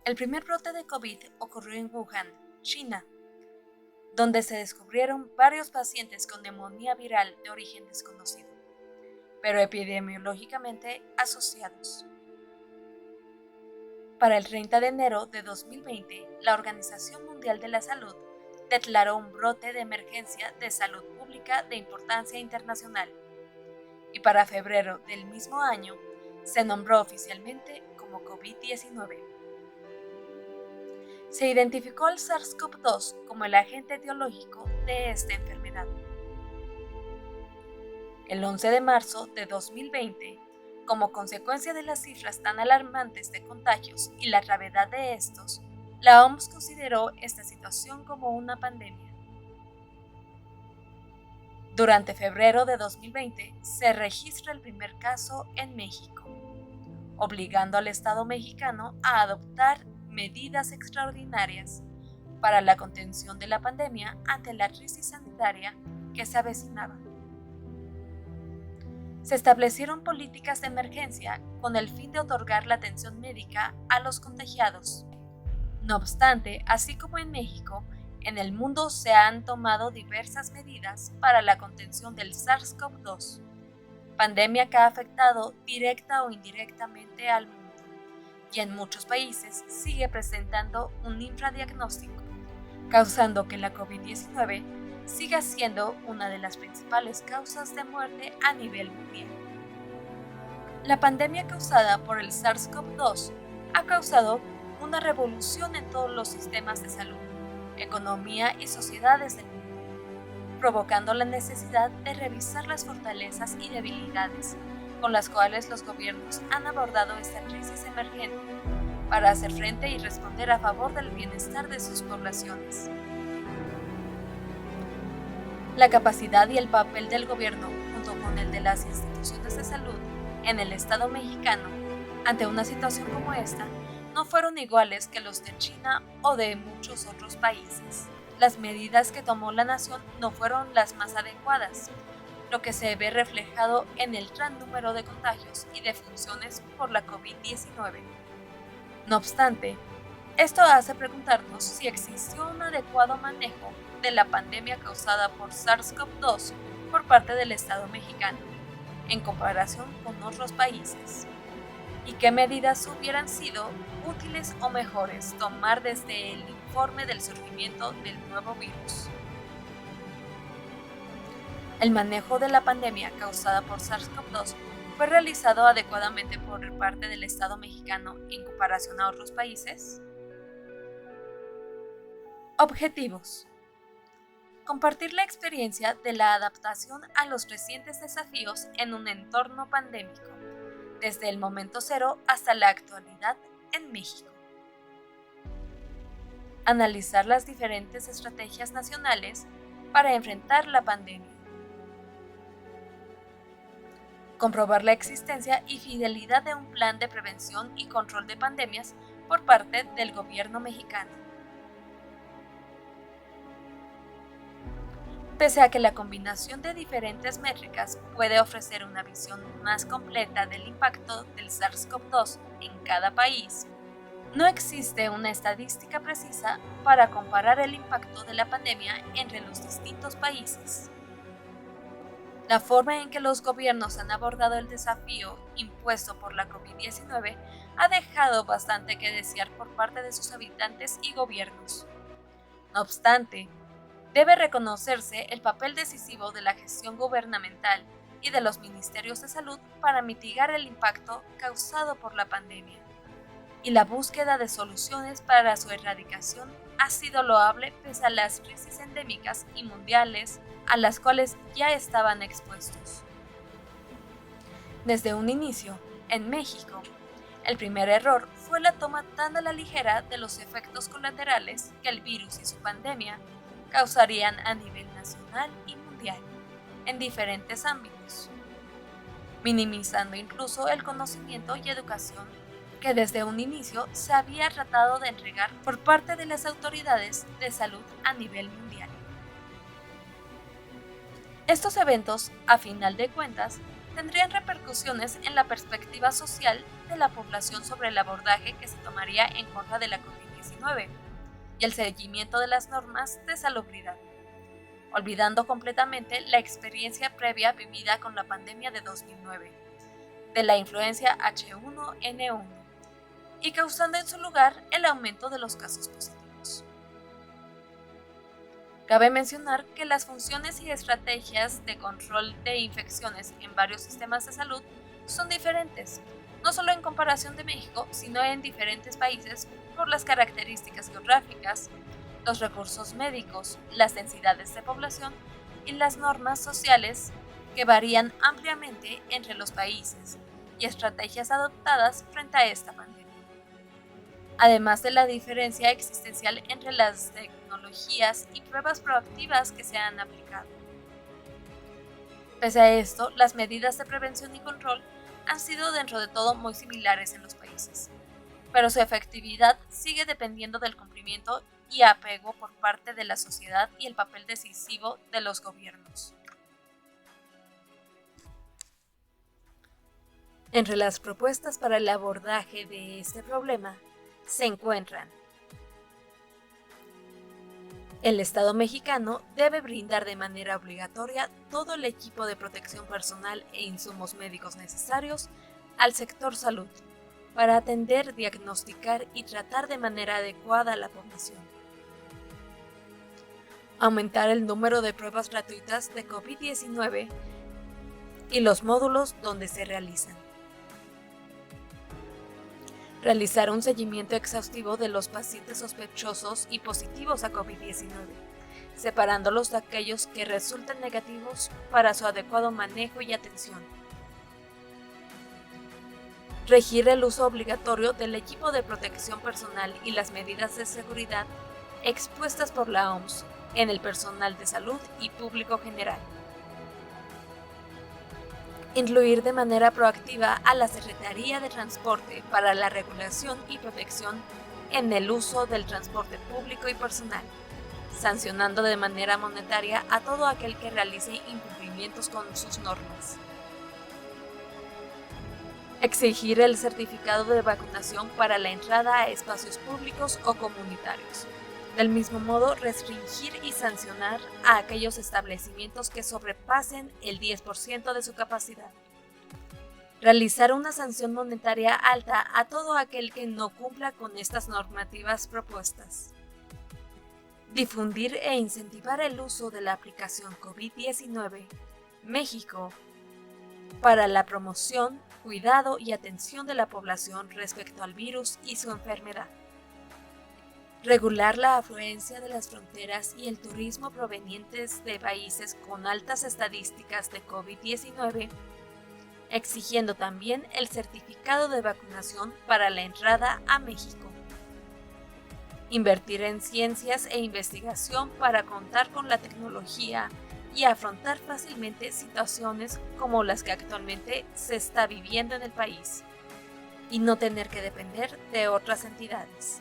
El primer brote de COVID ocurrió en Wuhan, China, donde se descubrieron varios pacientes con neumonía viral de origen desconocido, pero epidemiológicamente asociados. Para el 30 de enero de 2020, la Organización Mundial de la Salud declaró un brote de emergencia de salud pública de importancia internacional, y para febrero del mismo año se nombró oficialmente como COVID-19. Se identificó al SARS-CoV-2 como el agente etiológico de esta enfermedad. El 11 de marzo de 2020, como consecuencia de las cifras tan alarmantes de contagios y la gravedad de estos, la OMS consideró esta situación como una pandemia. Durante febrero de 2020 se registra el primer caso en México, obligando al Estado mexicano a adoptar medidas extraordinarias para la contención de la pandemia ante la crisis sanitaria que se avecinaba. Se establecieron políticas de emergencia con el fin de otorgar la atención médica a los contagiados. No obstante, así como en México, en el mundo se han tomado diversas medidas para la contención del SARS-CoV-2, pandemia que ha afectado directa o indirectamente al mundo, y en muchos países sigue presentando un infradiagnóstico, causando que la COVID-19 siga siendo una de las principales causas de muerte a nivel mundial. La pandemia causada por el SARS-CoV-2 ha causado una revolución en todos los sistemas de salud, economía y sociedades del mundo, provocando la necesidad de revisar las fortalezas y debilidades con las cuales los gobiernos han abordado esta crisis emergente para hacer frente y responder a favor del bienestar de sus poblaciones. La capacidad y el papel del gobierno, junto con el de las instituciones de salud en el Estado mexicano, ante una situación como esta, no fueron iguales que los de China o de muchos otros países. Las medidas que tomó la nación no fueron las más adecuadas, lo que se ve reflejado en el gran número de contagios y defunciones por la COVID-19. No obstante, esto hace preguntarnos si existió un adecuado manejo de la pandemia causada por SARS-CoV-2 por parte del Estado mexicano, en comparación con otros países, y qué medidas hubieran sido útiles o mejores tomar desde el informe del surgimiento del nuevo virus. El manejo de la pandemia causada por SARS-CoV-2 fue realizado adecuadamente por parte del Estado mexicano en comparación a otros países. Objetivos: compartir la experiencia de la adaptación a los recientes desafíos en un entorno pandémico, desde el momento cero hasta la actualidad en México. Analizar las diferentes estrategias nacionales para enfrentar la pandemia. Comprobar la existencia y fidelidad de un plan de prevención y control de pandemias por parte del gobierno mexicano. Pese a que la combinación de diferentes métricas puede ofrecer una visión más completa del impacto del SARS-CoV-2 en cada país, no existe una estadística precisa para comparar el impacto de la pandemia entre los distintos países. La forma en que los gobiernos han abordado el desafío impuesto por la COVID-19 ha dejado bastante que desear por parte de sus habitantes y gobiernos. No obstante, debe reconocerse el papel decisivo de la gestión gubernamental y de los ministerios de salud para mitigar el impacto causado por la pandemia, y la búsqueda de soluciones para su erradicación ha sido loable pese a las crisis endémicas y mundiales a las cuales ya estaban expuestos. Desde un inicio, en México, el primer error fue la toma tan a la ligera de los efectos colaterales que el virus y su pandemia causarían a nivel nacional y mundial, en diferentes ámbitos, minimizando incluso el conocimiento y educación que desde un inicio se había tratado de entregar por parte de las autoridades de salud a nivel mundial. Estos eventos, a final de cuentas, tendrían repercusiones en la perspectiva social de la población sobre el abordaje que se tomaría en contra de la COVID-19 y el seguimiento de las normas de salubridad, olvidando completamente la experiencia previa vivida con la pandemia de 2009, de la influencia H1N1, y causando en su lugar el aumento de los casos positivos. Cabe mencionar que las funciones y estrategias de control de infecciones en varios sistemas de salud son diferentes, no solo en comparación de México, sino en diferentes países por las características geográficas, los recursos médicos, las densidades de población y las normas sociales que varían ampliamente entre los países y estrategias adoptadas frente a esta pandemia. Además de la diferencia existencial entre las tecnologías y pruebas proactivas que se han aplicado. Pese a esto, las medidas de prevención y control han sido dentro de todo muy similares en los países, pero su efectividad sigue dependiendo del cumplimiento y apego por parte de la sociedad y el papel decisivo de los gobiernos. Entre las propuestas para el abordaje de este problema se encuentran: el Estado mexicano debe brindar de manera obligatoria todo el equipo de protección personal e insumos médicos necesarios al sector salud para atender, diagnosticar y tratar de manera adecuada a la población. Aumentar el número de pruebas gratuitas de COVID-19 y los módulos donde se realizan. Realizar un seguimiento exhaustivo de los pacientes sospechosos y positivos a COVID-19, separándolos de aquellos que resulten negativos para su adecuado manejo y atención. Regir el uso obligatorio del equipo de protección personal y las medidas de seguridad expuestas por la OMS en el personal de salud y público general. Incluir de manera proactiva a la Secretaría de Transporte para la regulación y protección en el uso del transporte público y personal, sancionando de manera monetaria a todo aquel que realice incumplimientos con sus normas. Exigir el certificado de vacunación para la entrada a espacios públicos o comunitarios. Del mismo modo, restringir y sancionar a aquellos establecimientos que sobrepasen el 10% de su capacidad. Realizar una sanción monetaria alta a todo aquel que no cumpla con estas normativas propuestas. Difundir e incentivar el uso de la aplicación COVID-19 México para la promoción, cuidado y atención de la población respecto al virus y su enfermedad. Regular la afluencia de las fronteras y el turismo provenientes de países con altas estadísticas de COVID-19, exigiendo también el certificado de vacunación para la entrada a México. Invertir en ciencias e investigación para contar con la tecnología y afrontar fácilmente situaciones como las que actualmente se está viviendo en el país, y no tener que depender de otras entidades.